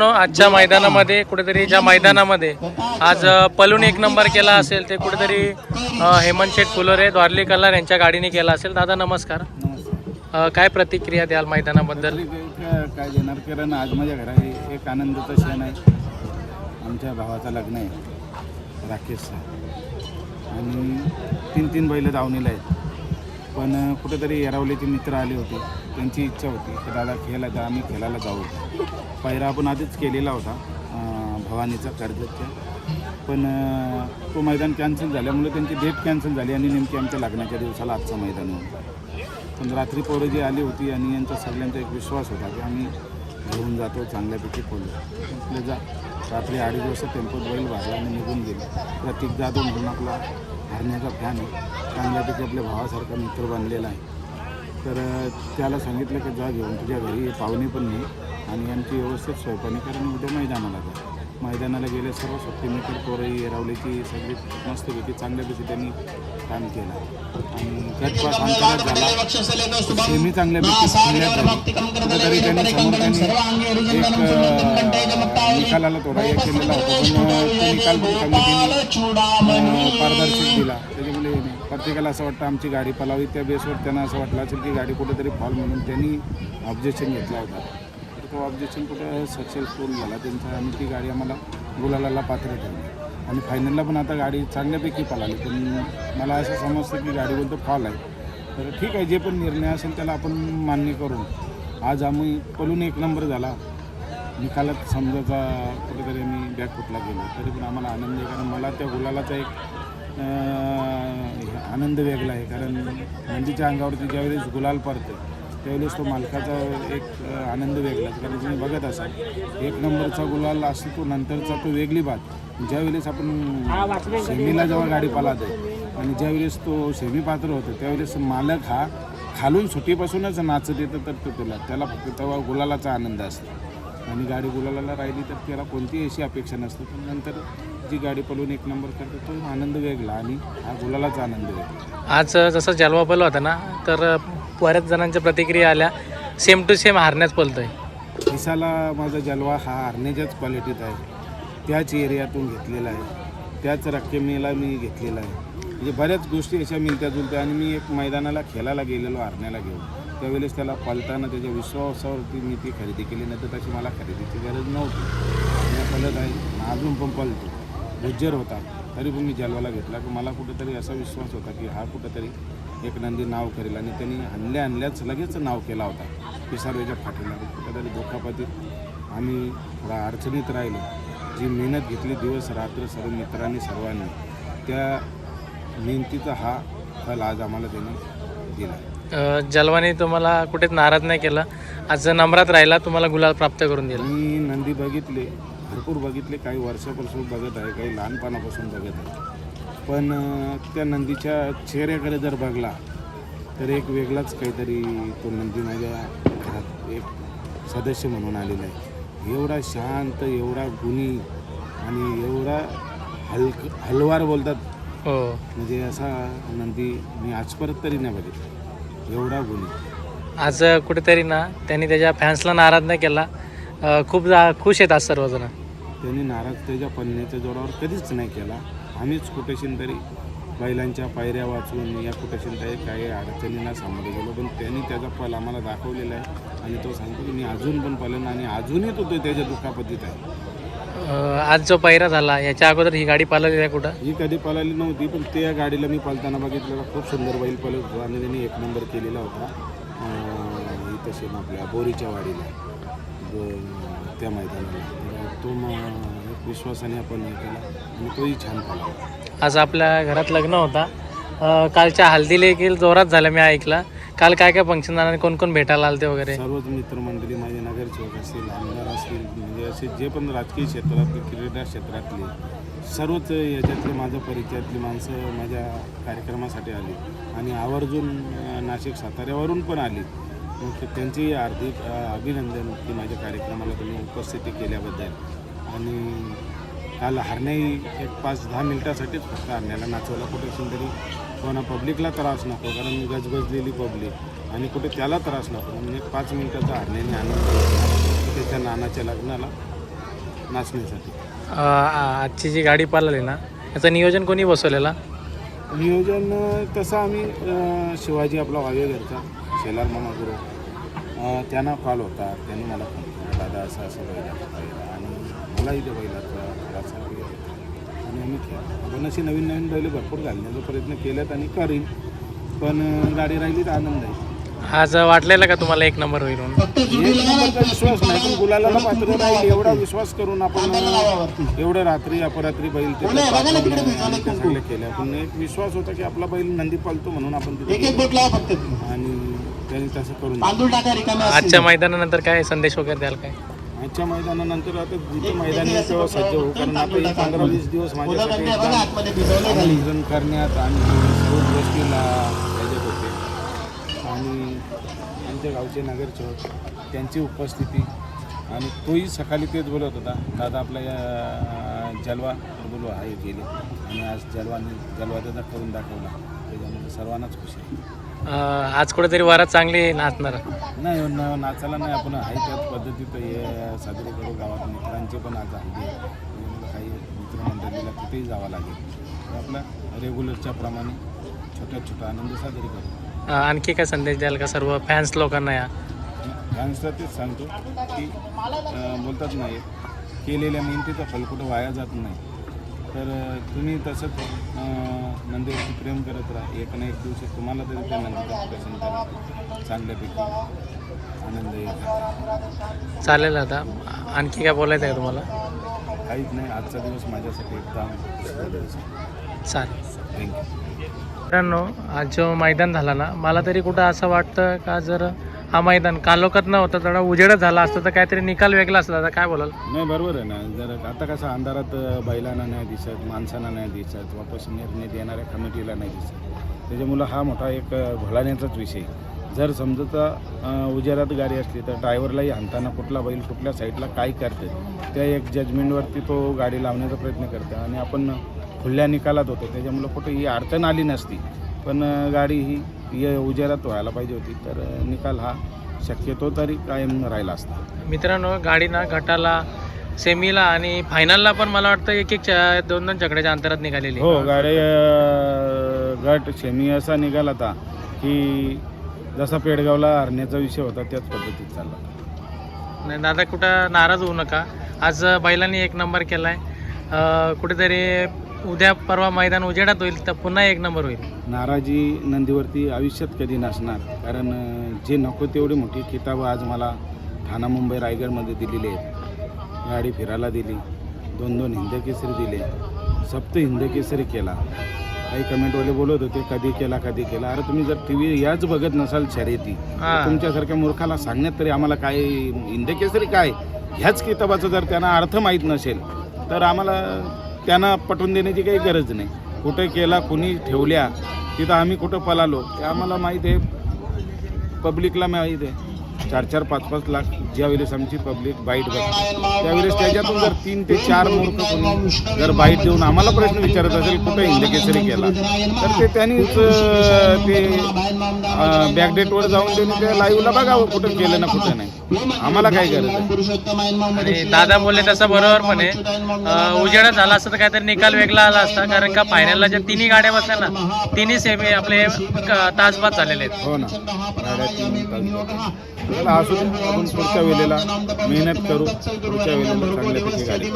आजच्या मैदानामध्ये कुठेतरी ज्या मैदानामध्ये आज पलून एक नंबर केला असेल ते कुठेतरी हेमंत शेठ फुलोरे द्वारली कलार यांच्या गाडीने केला असेल. दादा नमस्कार. काय प्रतिक्रिया द्याल मैदानाबद्दल? काय देणार, कारण आज माझ्या घरात एक आनंदाचा क्षण आहे. आमच्या भावाचं लग्न आहे राकेशचा, आणि तीन बैल दावणीला आहेत. पण कुठेतरी येरावलीचे मित्र आले होते, त्यांची इच्छा होती की दादा खेळायला तर आम्ही खेळायला जाऊ. पहिरा आपण आधीच केलेला होता भवानीचा कर्जतच्या, पण तो मैदान कॅन्सल झाल्यामुळे त्यांची डेट कॅन्सल झाली आणि नेमकी आमच्या लग्नाच्या दिवसाला आजचं मैदान होतं. पण रात्री पोरं जी आली होती आणि यांचा सगळ्यांचा एक विश्वास होता की आम्ही घेऊन जातो, चांगल्यापैकी पोलो आपले जा. रात्री 2:30 वाजता टेम्पोत बैल भरला आणि निघून गेले. प्रतीक जाधव म्हणून आपला हरण्याचा फॅन आहे, चांगल्यापैकी आपल्या भावासारखा मित्र बनलेला आहे. तर त्याला सांगितलं की जा घेऊन तुझ्या घरी पाहुणे पण नाही आणि आमची व्यवस्थित सोयपाणी कारण उद्या मैदानाला जा. मैदानाला गेले सर्व शक्तीमेकर पोरं येरावलीची सगळी मस्तपैकी चांगल्यापैकी त्यांनी काम केलं आणि गटपास अंतरात झाला. सेमी चांगल्यापैकी खेळण्यात झाली. कुठेतरी त्यांनी समोर एक निकालाला थोडा हे केलेला होता, पण तो निकाल कमिटीने पारदर्शक दिला. त्याच्यामुळे प्रत्येकाला असं वाटतं आमची गाडी पलावी, त्या बेसवर त्यांना असं वाटलं असेल की गाडी कुठेतरी फॉल म्हणून त्यांनी ऑब्जेक्शन घेतला होता. तर तो ऑब्जेक्शन कुठं सक्सेसफुल झाला त्यांचा आणि ती गाडी आम्हाला गुलालाला पात्र ठरली आणि फायनलला पण आता गाडी चांगल्यापैकी पळाली. पण मला असं समजतं की गाडीबद्दल फॉल आहे. तर ठीक आहे, जे पण निर्णय असेल त्याला आपण मान्य करून आज आम्ही पळून एक नंबर झाला. निकालात समजाचा कुठेतरी आम्ही बॅकफुटला गेलो तरी पण आम्हाला आनंद आहे, कारण मला त्या गुलालाचा एक आनंद वेगळा आहे. कारण नंदीच्या अंगावरती ज्यावेळेस गुलाल पडते त्यावेळेस तो मालकाचा एक आनंद वेगळा आहे. कारण तुम्ही बघत असाल एक नंबरचा गुलाल असतो तो नंतरचा तो वेगळी बात. ज्यावेळेस आपण सेमीला जेव्हा गाडी पालाते आणि ज्यावेळेस तो सेमी पात्र होतो त्यावेळेस मालक हा खालून सुटीपासूनच नाचत येतं, तर त्याला फक्त तेव्हा गुलालाचा आनंद असतो आणि गाडी गुलालाला राहिली तर त्याला कोणतीही अशी अपेक्षा नसते. पण नंतर जी गाडी पळून एक नंबर करते तो आनंद वेगळा आणि हा गुलालाचा आनंद वेगळा. आज जसं जलवा पल होता ना, तर बऱ्याच जणांच्या प्रतिक्रिया आल्या सेम टू सेम हारण्याच पलतोय. दिसाला माझा जलवा हा हारण्याच्याच क्वालिटीत आहे, त्याच एरियातून घेतलेला आहे, त्याच रक्कमेला मी घेतलेला आहे. म्हणजे बऱ्याच गोष्टी अशा मिळत्या जुळत्या. आणि मी एक मैदानाला खेळायला गेलेलो हारण्याला घेऊन, त्यावेळेस त्याला पळताना त्याच्या विश्वासावरती मी ती खरेदी केली, नाही तर तशी मला खरेदीची गरज नव्हती. मी पळत आहे, अजून पण पळतो. गुज्जर होता तरी पण मी जलवाला घेतला की मला कुठेतरी असा विश्वास होता की हा कुठेतरी एक नंदी नाव करेल. आणि त्यांनी आणल्याच लगेच नाव केला होता पिसारवेच्या फाटीला. कुठेतरी दुखापतीत आम्ही थोडा अडचणीत राहिलो. जी मेहनत घेतली दिवस रात्र सर्व मित्रांनी सर्वांनी, त्या मेहनतीचा हा फल आज आम्हाला त्याने दिला. जलवाने तुम्हाला कुठेच नाराज नाही केला, आज नंबरात राहिला, तुम्हाला गुलाल प्राप्त करून दिला. मी नंदी बघितले, भरपूर बघितले, काही वर्षापासून बघत आहे, काही लहानपणापासून बघत आहे. पण त्या नंदीच्या चेहऱ्याकडे जर बघला तर एक वेगळाच काहीतरी तो नंदी माझ्या घरात एक सदस्य म्हणून आलेला आहे. एवढा शांत, एवढा गुणी आणि एवढा हलवार बोलतात हो, म्हणजे असा नंदी मी आजपर्यंत तरी नाही बघितला, एवढा गुणी. आज कुठेतरी ना त्यांनी त्याच्या फॅन्सला नाराज नाही केला. खूप खुश आहेत आज सर्वजण. त्यांनी नाराज त्याच्या पळण्याच्या जोरावर कधीच नाही केला. आम्हीच कुठेशीन तरी बैलांच्या पायऱ्या वाचून या कुठेशीन तरी काही अडचणींना सामोरे गेलो, पण त्यांनी त्याचा पल आम्हाला दाखवलेला आहे आणि तो सांगतो की मी अजून पण पळेन आणि अजूनही तो त्याच्या दुखापतीत आहे. आज जो पहिरा झाला याच्या अगोदर ही गाडी पाळलेली आहे कुठं? ही कधी पळाली नव्हती, पण त्या गाडीला मी पळताना बघितलेला. खूप सुंदर बैल पळत होता आणि त्यांनी एक नंबर केलेला होता इथं आपल्या बोरीच्या वाडीला त्या मैदानाला. तो एक विश्वासाने आपण हे केला आणि तोही छान पळाला. आज आपल्या घरात लग्न होता, कालच्या हल्दीला देखील जोरात झालं मी ऐकला. काल काय काय फंक्शन झालं, कोण कोण भेटायला आलते वगैरे? सर्वच मित्रमंडळी माझे नगरसेवक असतील, आमदार असतील, म्हणजे असे जे पण राजकीय क्षेत्रातले, क्रीडा क्षेत्रातले सर्वच याच्यातले माझ्या परिचयातली माणसं माझ्या कार्यक्रमासाठी आली आणि आवर्जून नाशिक साताऱ्यावरून पण आली. मग त्यांची हार्दिक अभिनंदन की माझ्या कार्यक्रमाला तुम्ही उपस्थिती केल्याबद्दल. आणि काल हरण्याही एक 5-10 मिनटासाठीच फक्त हरण्याला नाचवलं. कुठे तरी कोणा पब्लिकला त्रास नको, कारण गजबजलेली पब्लिक आणि कुठे त्याला त्रास नको म्हणून एक 5 मिनटाचा हरण्याने आनंद त्याच्या नानाच्या लग्नाला नाचण्यासाठी. आजची जी गाडी पळाली ना याचं नियोजन कोणी बसवलेला? नियोजन तसं आम्ही शिवाजी आपला वावेघरचा शेलार मामा गुरु त्यांना कॉल होता, त्यांनी मला फोन केला, दादा असं असं बैलाचा पाहिला आणि मलाही त्या बैलाचा थोडासा वेळ होता आणि आम्ही खेळ आपण अशी नवीन नवीन बैल भरपूर घालण्याचा प्रयत्न केल्यात आणि करीन, पण गाडी राहिली तर आनंद आहे. आज वाटलेलं का तुम्हाला 1 नंबर होईल म्हणून? एक नंबरचा विश्वास नाही, पण गुलाला पात्र राहील एवढा विश्वास करून आपण एवढं रात्री अपरात्री बैल तिथे पाठवणं आणि त्या सगळ्या केल्या, पण एक विश्वास होता की आपला बैल नंदी पालतो म्हणून आपण तिथे आणि त्यांनी तसं करून. आजच्या मैदानानंतर काय संदेश वगैरे द्याल काय? आजच्या मैदानानंतर आता जिथे मैदानी तेव्हा सज्ज होऊ, कारण आता हे 15-20 दिवस माझ्यासाठी एकदम आमंत्रण करण्यात आणि सर्व गोष्टीला ह्याच्यात होते आणि आमच्या गावचे नगरसेवक त्यांची उपस्थिती आणि तोही सकाळी तेच बोलत होता, दादा आपल्या या जलवा बोलू आहे गेले आणि आज जलवा त्याचा करून दाखवला, त्याच्यामध्ये सर्वांनाच खुशी आहे. आज कुठेतरी वरात चांगली नाचणार नाही नाचायला नाही, आपण आहे त्याच पद्धतीत हे साजरे करू. गावात मित्रांचे पण आज आहे, त्याच्यामुळे काही मित्रमंडळीला कुठेही जावं लागेल, आपला रेग्युलरच्या प्रमाणे छोट्या आनंद साजरे करू. आणखी काय संदेश द्याल का सर्व फॅन्स लोकांना? या फॅन्सला तेच सांगतो की बोलतात नाही केलेल्या मेहनतीचं फल कुठं वाया जात नाही, तर तुम्ही तसंच नंदीवरती प्रेम करत राहा, एक ना एक दिवशी तुम्हाला तरी त्या नंदीचं दर्शन करा, चांगल्यापैकी आनंद येईल. चालेल. आता आणखी काय बोलायचं आहे तुम्हाला? काहीच नाही, आजचा दिवस माझ्यासाठी एकदम दिवस आहे. चालेल. थँक्यू. मित्रांनो, आज जो मैदान झाला ना, मला तरी कुठं असं वाटतं का जर हा मैदान कालोखात नव्हता, थोडा उजेडच झाला असता तर काहीतरी निकाल वेगळा असता. आता काय बोलाल? नाही बरोबर आहे ना, जर आता कसं अंधारात बैलांना नाही दिसत, माणसांना नाही दिसत, वापस निर्णय देणाऱ्या कमिटीला नाही दिसत, त्याच्यामुळं हा मोठा एक घोळाण्याचाच विषय. जर समजा उजेडात गाडी असली तर ड्रायव्हरलाही हाणताना कुठला बैल कुठल्या साईडला काय करते त्या एक जजमेंटवरती तो गाडी लावण्याचा प्रयत्न करते आणि आपण खुल्या निकालात होतो, त्याच्यामुळं कुठे ही अडचण आली नसती, पण गाडी ही उजेडात व्हायला पाहिजे होती, तर निकाल हा शक्यतो तरी कायम राहिला असता. मित्रांनो, गाडी ना गटाला, सेमीला आणि फायनलला पण मला वाटतं एक 2-2 चकड्याच्या अंतरात निघालेली. हो, गाडी गट सेमी असा निघाला होता की जसा पेडगावला हरण्याचा विषय होता त्याच पद्धतीत चालला. नाही दादा, कुठं नाराज होऊ नका. आज बैलांनी 1 नंबर केलाय. कुठेतरी उद्या परवा मैदान उजेडात होईल तर पुन्हा 1 नंबर होईल. नाराजी नंदीवरती आयुष्यात कधी नसणार, कारण जे नको तेवढी मोठी किताबं आज मला ठाणा, मुंबई, रायगडमध्ये दिलेली आहेत. गाडी फिरायला दिली, 2-2 हिंदकेसरी दिले, सप्त हिंदकेसरी केला. काही कमेंटवाले बोलत होते कधी केला. अरे तुम्ही जर TV याच बघत नसाल शर्यती, तुमच्यासारख्या मूर्खाला सांगण्यात तरी आम्हाला काय हिंदकेसरी काय ह्याच किताबाचा जर त्यांना अर्थ माहीत नसेल तर आम्हाला त्यांना पटवून देण्याची काही गरज नाही. कुठे केला, कुणी ठेवल्या, तिथं आम्ही कुठं पळालो ते आम्हाला माहीत आहे, पब्लिकला माहीत आहे. 4-4, 5-5 लाख ज्यावेळेस आमची पब्लिक बाईट बघते त्यावेळेस त्याच्यातून जर 3 ते 4 मूर्ख कोणी जर बाईट देऊन आम्हाला प्रश्न विचारत असेल कुठं हिंदकेसरी केला, तर ते त्यांनीच ते बॅकडेटवर जाऊन त्यांनी त्या लाईव्हला बघावं कुठं केलं ना कुठं नाही, आम्हाला काय गरज आहे. आणि दादा बोलले तसं बरोबर पण आहे. उजेडा झाला असता तर काहीतरी निकाल वेगळा आला असता, कारण का फायनलला ज्या 3 गाड्या बसल्या ना, 3 सेमी आपले तासबाद झालेले आहेत. हो ना, गाड्या 3 तास. चला असू दे, आपण पुढच्या वेळेला मेहनत करू, पुढच्या वेळेला चांगल्यापैकी गाडी.